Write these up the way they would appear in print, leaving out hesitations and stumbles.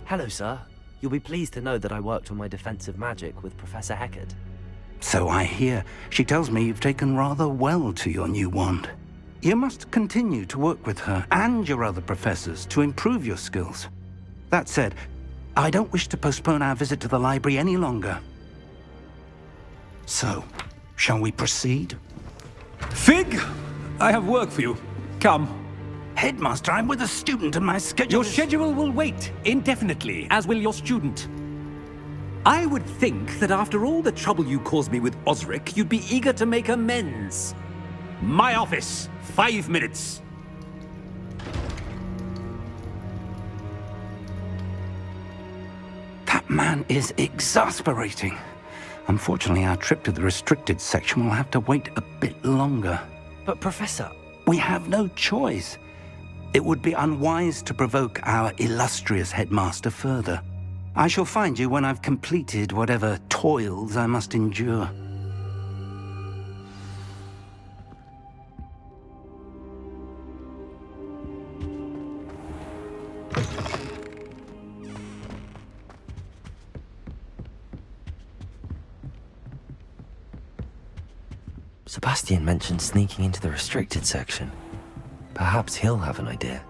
Hello, sir. You'll be pleased to know that I worked on my defensive magic with Professor Heckard. So I hear. She tells me you've taken rather well to your new wand. You must continue to work with her and your other professors to improve your skills. That said, I don't wish to postpone our visit to the library any longer. So, shall we proceed? Fig! I have work for you. Come. Headmaster, I'm with a student and my schedule Your schedule will wait indefinitely, as will your student. I would think that after all the trouble you caused me with Osric, you'd be eager to make amends. My office, 5 minutes. That man is exasperating. Unfortunately, our trip to the restricted section will have to wait a bit longer. But Professor... We have no choice. It would be unwise to provoke our illustrious headmaster further. I shall find you when I've completed whatever toils I must endure. Sebastian mentioned sneaking into the restricted section. Perhaps he'll have an idea.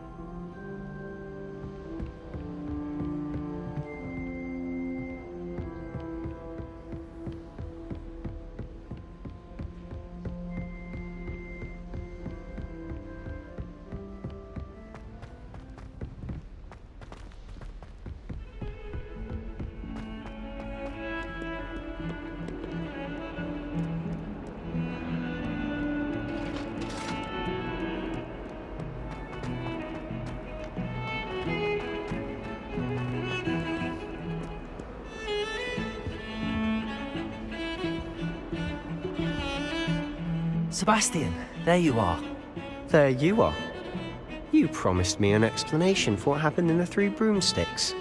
Sebastian, there you are. There you are. You promised me an explanation for what happened in the Three Broomsticks.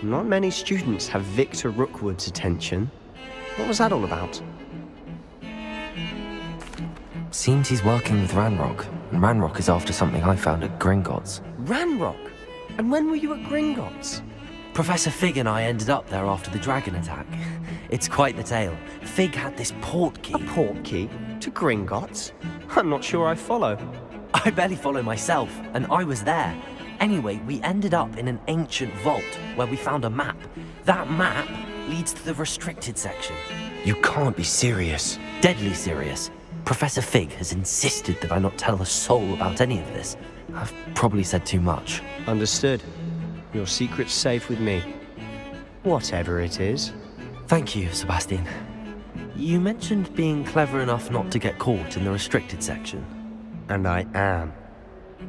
Not many students have Victor Rookwood's attention. What was that all about? Seems he's working with Ranrock, and Ranrock is after something I found at Gringotts. Ranrock? And when were you at Gringotts? Professor Fig and I ended up there after the dragon attack. It's quite the tale. Fig had this port key. A port key? To Gringotts? I'm not sure I follow. I barely follow myself, and I was there. Anyway, we ended up in an ancient vault where we found a map. That map leads to the restricted section. You can't be serious. Deadly serious. Professor Fig has insisted that I not tell a soul about any of this. I've probably said too much. Understood. Your secret's safe with me. Whatever it is. Thank you, Sebastian. You mentioned being clever enough not to get caught in the restricted section. And I am.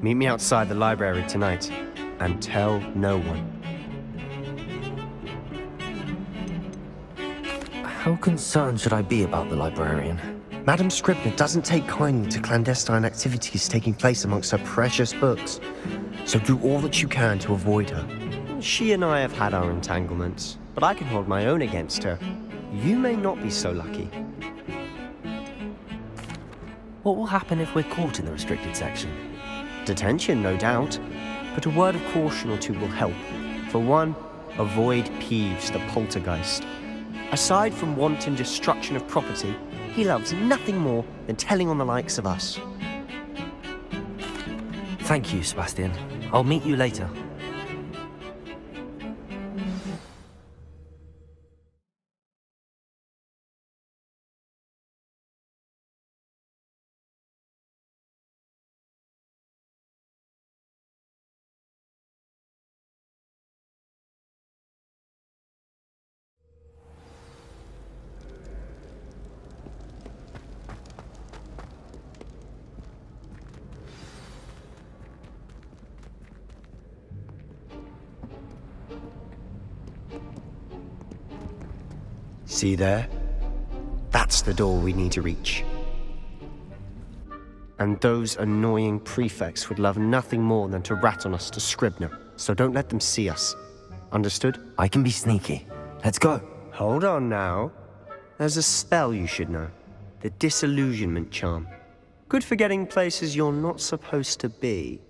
Meet me outside the library tonight, and tell no one. How concerned should I be about the librarian? Madame Scribner doesn't take kindly to clandestine activities taking place amongst her precious books, so do all that you can to avoid her. She and I have had our entanglements, but I can hold my own against her. You may not be so lucky. What will happen if we're caught in the restricted section? Detention, no doubt, but a word of caution or two will help. For one, avoid Peeves, the poltergeist. Aside from wanton destruction of property, he loves nothing more than telling on the likes of us. Thank you, Sebastian. I'll meet you later. See there? That's the door we need to reach. And those annoying prefects would love nothing more than to rat on us to Scribner, so don't let them see us. Understood? I can be sneaky. Let's go. Hold on now. There's a spell you should know. The Disillusionment Charm. Good for getting places you're not supposed to be.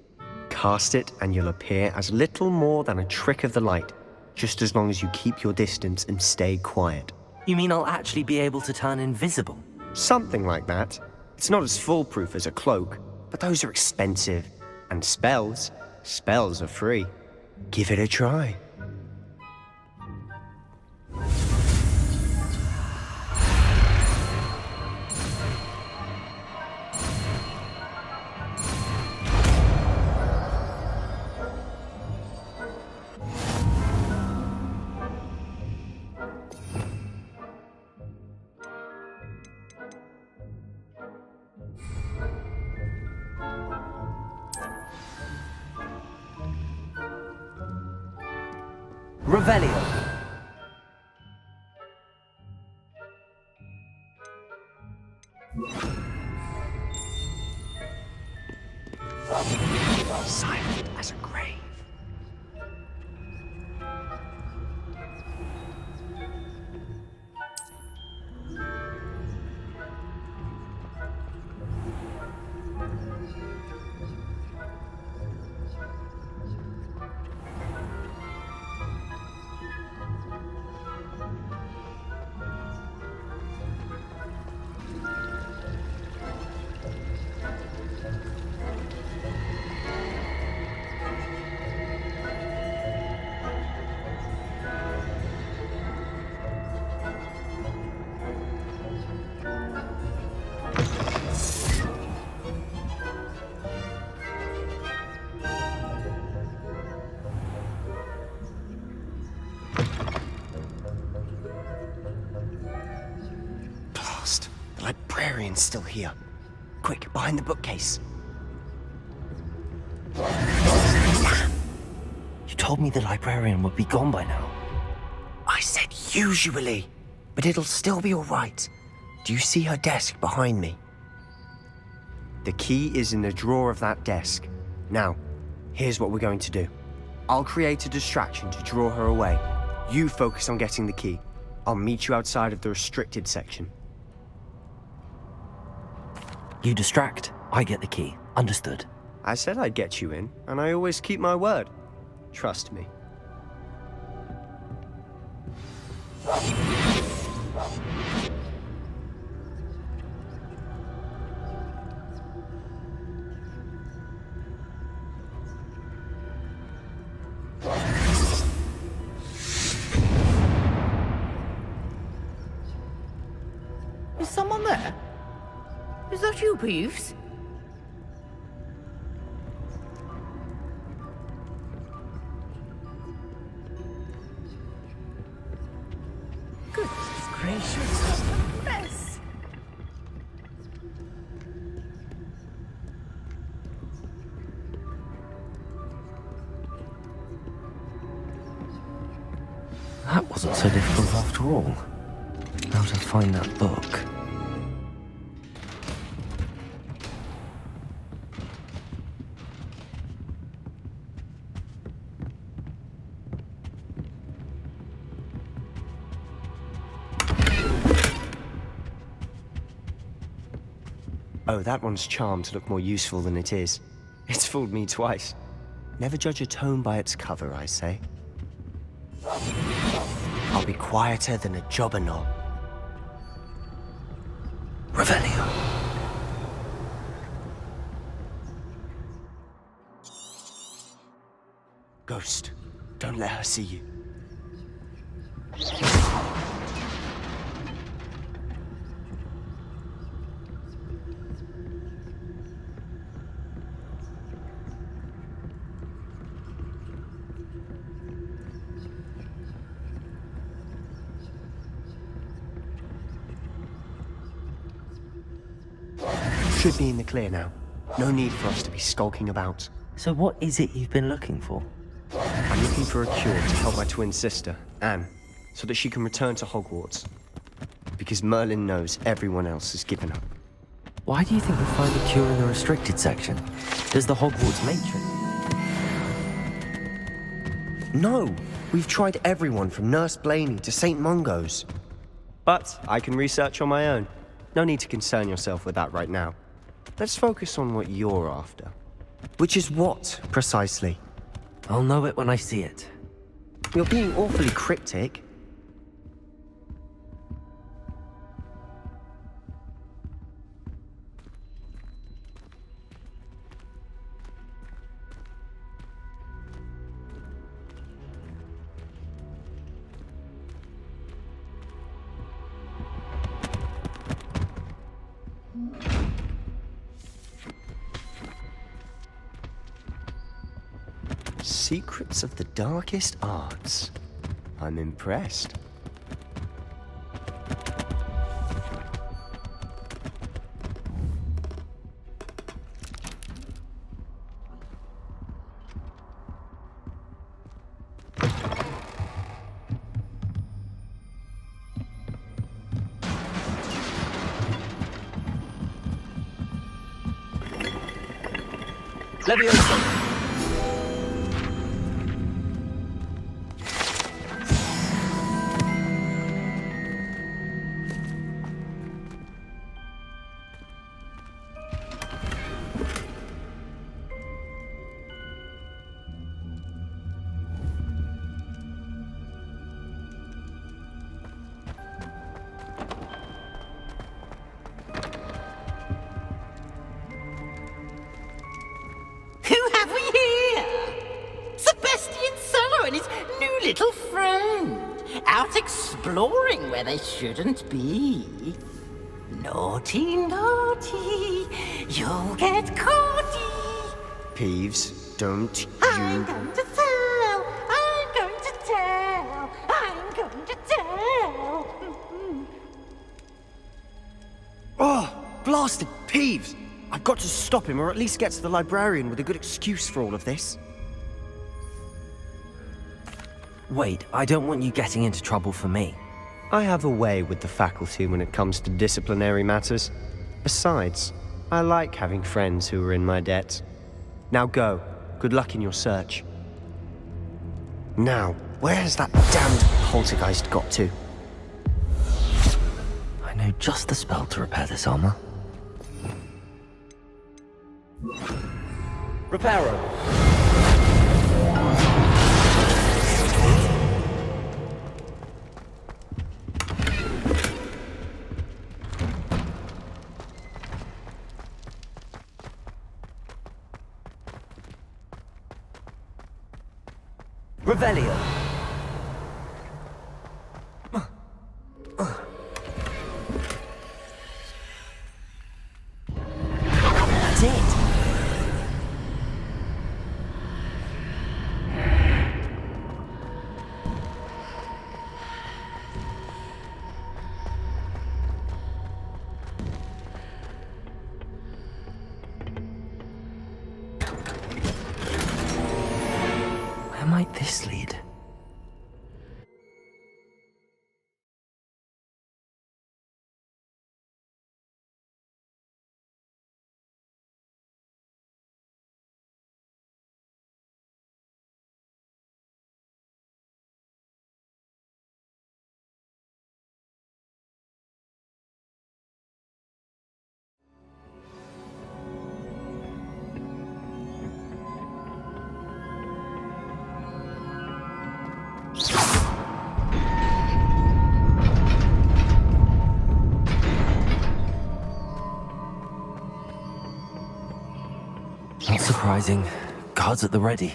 Cast it and you'll appear as little more than a trick of the light. just as long as you keep your distance and stay quiet. You mean I'll actually be able to turn invisible? Something like that. It's not as foolproof as a cloak, but those are expensive. And spells are free. Give it a try. Revelio. Silent as a grave. The librarian's still here. Quick, behind the bookcase. You told me the librarian would be gone by now. I said usually, but it'll still be all right. Do you see her desk behind me? The key is in the drawer of that desk. Now, here's what we're going to do. I'll create a distraction to draw her away. You focus on getting the key. I'll meet you outside of the restricted section. You distract, I get the key. Understood. I said I'd get you in, and I always keep my word. Trust me. Is someone there? Is that you, Peeves? Goodness gracious, what a mess! That wasn't so difficult after all. How to find that book. Oh, that one's charmed to look more useful than it is. It's fooled me twice. Never judge a tome by its cover, I say. I'll be quieter than a jobberknoll. Revelio. Ghost, don't let her see you. Should be in the clear now. No need for us to be skulking about. So what is it you've been looking for? I'm looking for a cure to help my twin sister, Anne, so that she can return to Hogwarts. Because Merlin knows everyone else has given up. Why do you think we'll find a cure in the restricted section? Does the Hogwarts matron? No! We've tried everyone from Nurse Blaney to St. Mungo's. But I can research on my own. No need to concern yourself with that right now. Let's focus on what you're after. Which is what, precisely? I'll know it when I see it. You're being awfully cryptic. Secrets of the darkest arts. I'm impressed. Leviosa! Who have we here? Sebastian Sallow and his new little friend. Out exploring where they shouldn't be. Naughty, naughty, you'll get caughty. Peeves, don't I'm you... going to tell, I'm going to tell, I'm going to tell. Oh, blasted Peeves! I've got to stop him, or at least get to the librarian with a good excuse for all of this. Wait, I don't want you getting into trouble for me. I have a way with the faculty when it comes to disciplinary matters. Besides, I like having friends who are in my debt. Now go. Good luck in your search. Now, where has that damned poltergeist got to? I know just the spell to repair this armor. Reparo! Revelio! That's it! Where might this lead? Not surprising. Guards at the ready.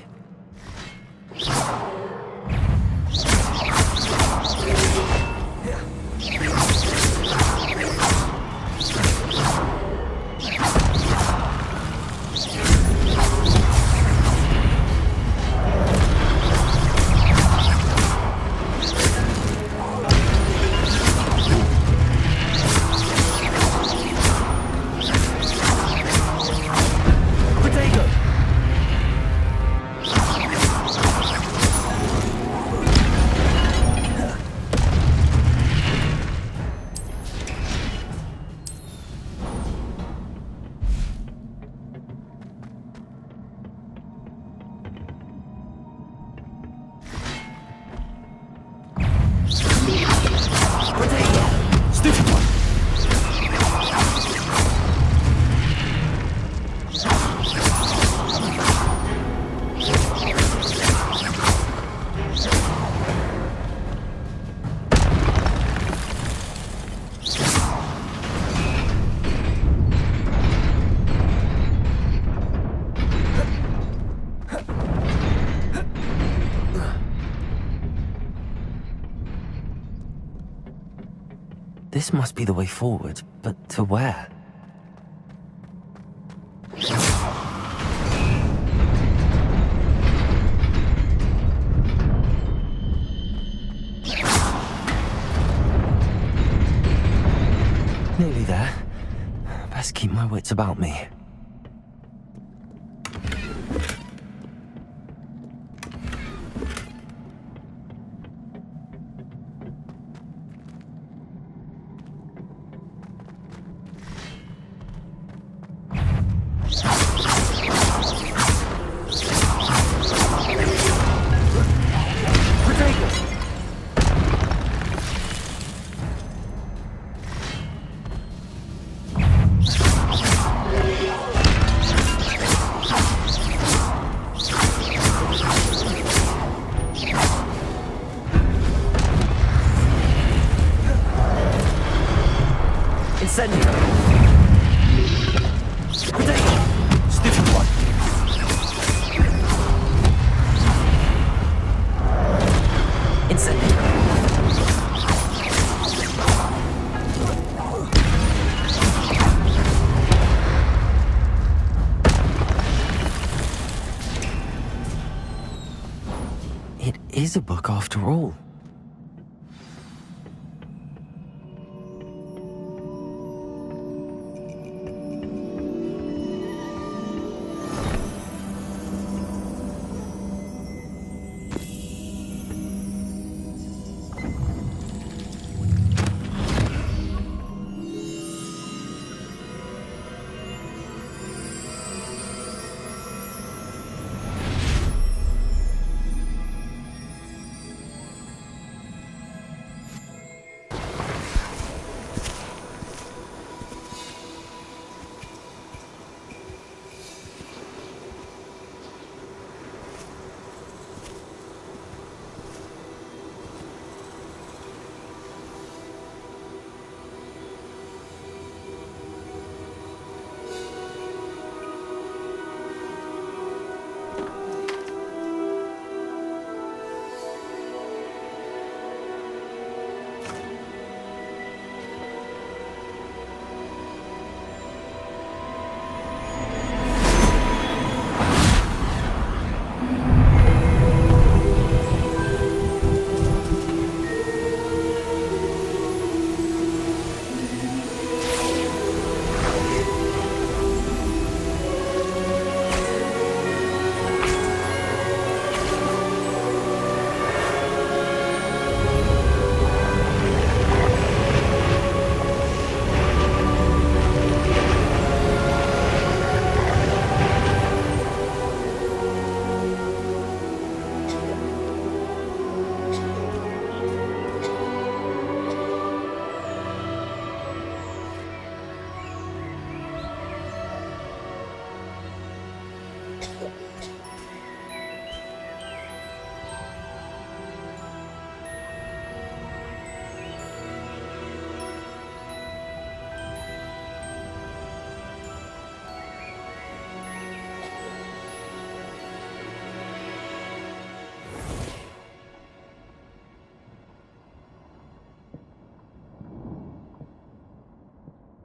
This must be the way forward, but to where? Nearly there. Best keep my wits about me. It is a book after all.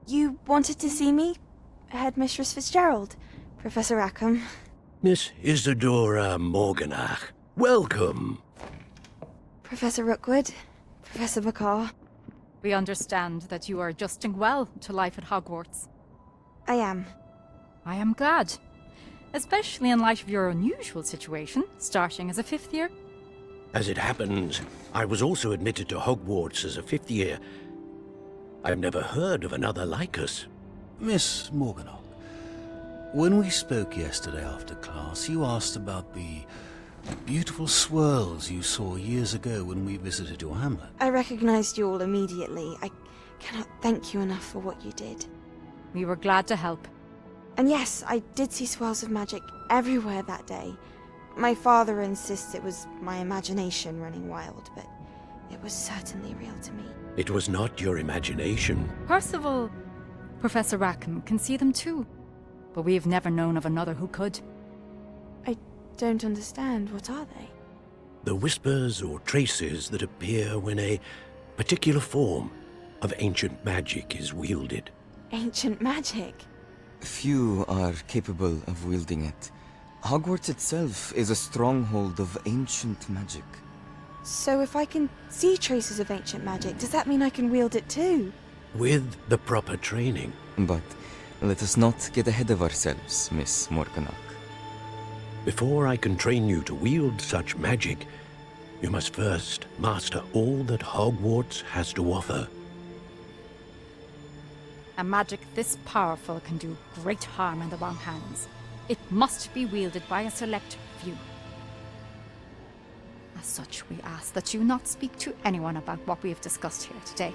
You wanted to see me? Headmistress Fitzgerald, Professor Rackham. Miss Isadora Morganach, welcome. Professor Rookwood, Professor Bakar. We understand that you are adjusting well to life at Hogwarts. I am. I am glad. Especially in light of your unusual situation, starting as a fifth year. As it happens, I was also admitted to Hogwarts as a fifth year. I've never heard of another like us. Miss Morganach, when we spoke yesterday after class, you asked about the beautiful swirls you saw years ago when we visited your hamlet. I recognized you all immediately. I cannot thank you enough for what you did. We were glad to help. And yes, I did see swirls of magic everywhere that day. My father insists it was my imagination running wild, but it was certainly real to me. It was not your imagination. Percival, Professor Rackham can see them too. But we have never known of another who could. I don't understand. What are they? The whispers or traces that appear when a particular form, of ancient magic is wielded. Ancient magic? Few are capable of wielding it. Hogwarts itself is a stronghold of ancient magic. So if I can see traces of ancient magic, does that mean I can wield it too? With the proper training. But let us not get ahead of ourselves, Miss Morganach. Before I can train you to wield such magic, you must first master all that Hogwarts has to offer. A magic this powerful can do great harm in the wrong hands. It must be wielded by a select few. As such, we ask that you not speak to anyone about what we have discussed here today.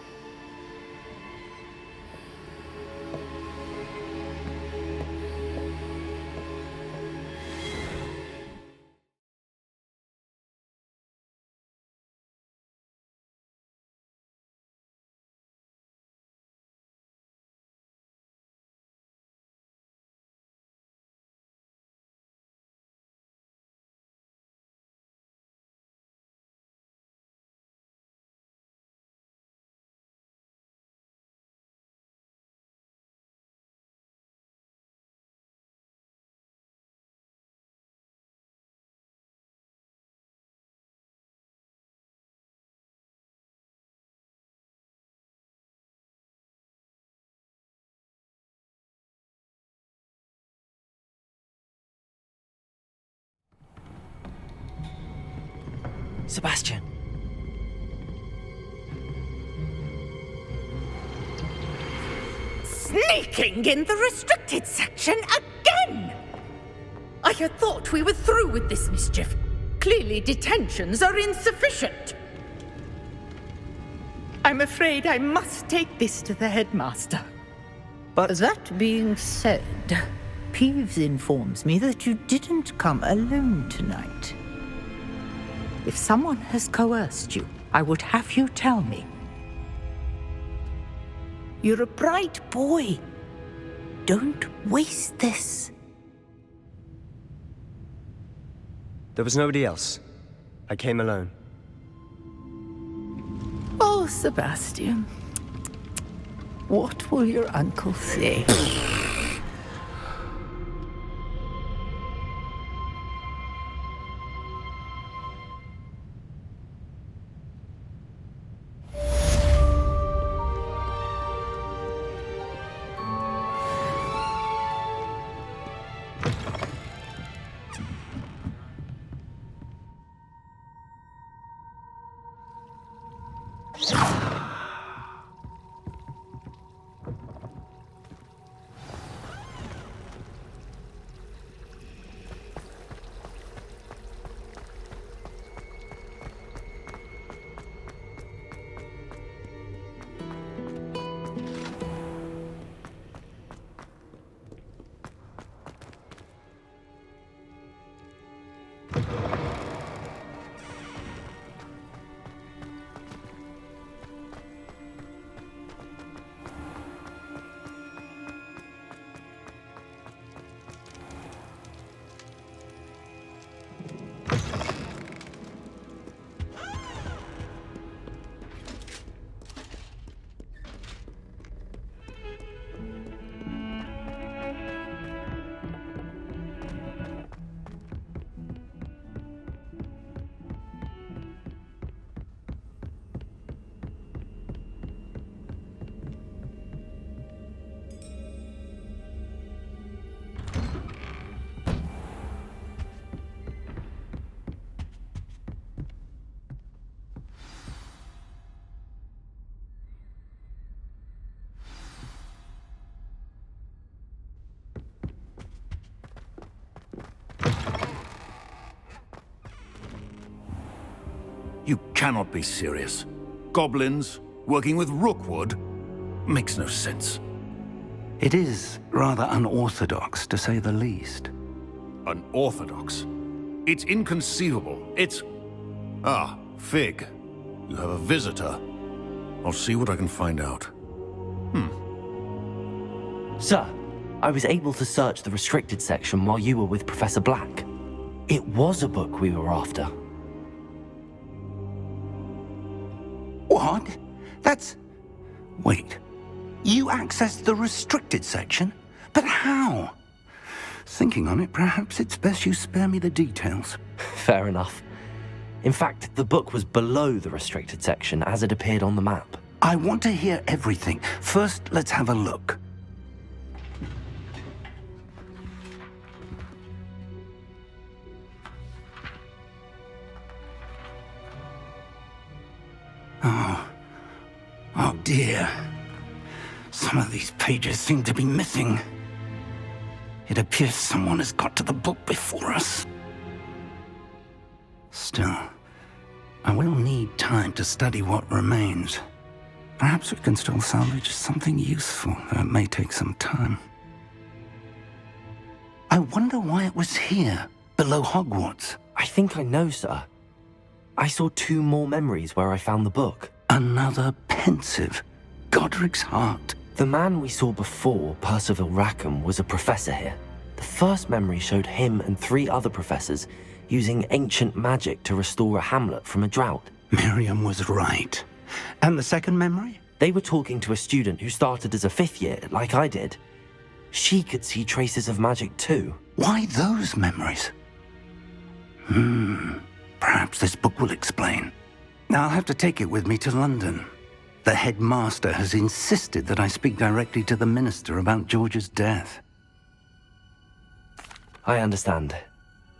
Sebastian. Sneaking in the restricted section again! I had thought we were through with this mischief. Clearly detentions are insufficient. I'm afraid I must take this to the headmaster. But That being said, Peeves informs me that you didn't come alone tonight. If someone has coerced you, I would have you tell me. You're a bright boy. Don't waste this. there was nobody else. I came alone. Oh, Sebastian. What will your uncle say? You cannot be serious. Goblins working with Rookwood makes no sense. It is rather unorthodox, to say the least. Unorthodox? It's inconceivable. It's... Ah, Fig. You have a visitor. I'll see what I can find out. Sir, I was able to search the restricted section while you were with Professor Black. It was a book we were after. What? That's... Wait, you accessed the restricted section? But how? Thinking on it, perhaps it's best you spare me the details. Fair enough. In fact, the book was below the restricted section as it appeared on the map. I want to hear everything. First, let's have a look. Oh dear. Some of these pages seem to be missing. It appears someone has got to the book before us. Still, I will need time to study what remains. Perhaps we can still salvage something useful, though it may take some time. I wonder why it was here, below Hogwarts. I think I know, sir. I saw 2 more memories where I found the book. Another pensive. Godric's heart. The man we saw before, Percival Rackham, was a professor here. The first memory showed him and 3 other professors using ancient magic to restore a hamlet from a drought. Miriam was right. And the second memory? They were talking to a student who started as a 5th year, like I did. She could see traces of magic too. Why those memories? Perhaps this book will explain. Now I'll have to take it with me to London. The headmaster has insisted that I speak directly to the minister about George's death. I understand.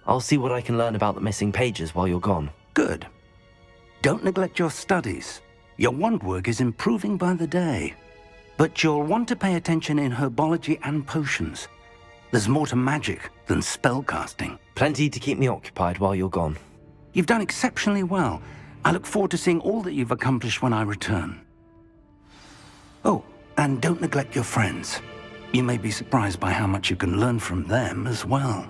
I'll see what I can learn about the missing pages while you're gone. Good. Don't neglect your studies. Your wand work is improving by the day. But you'll want to pay attention in herbology and potions. There's more to magic than spellcasting. Plenty to keep me occupied while you're gone. You've done exceptionally well. I look forward to seeing all that you've accomplished when I return. Oh, and don't neglect your friends. You may be surprised by how much you can learn from them as well.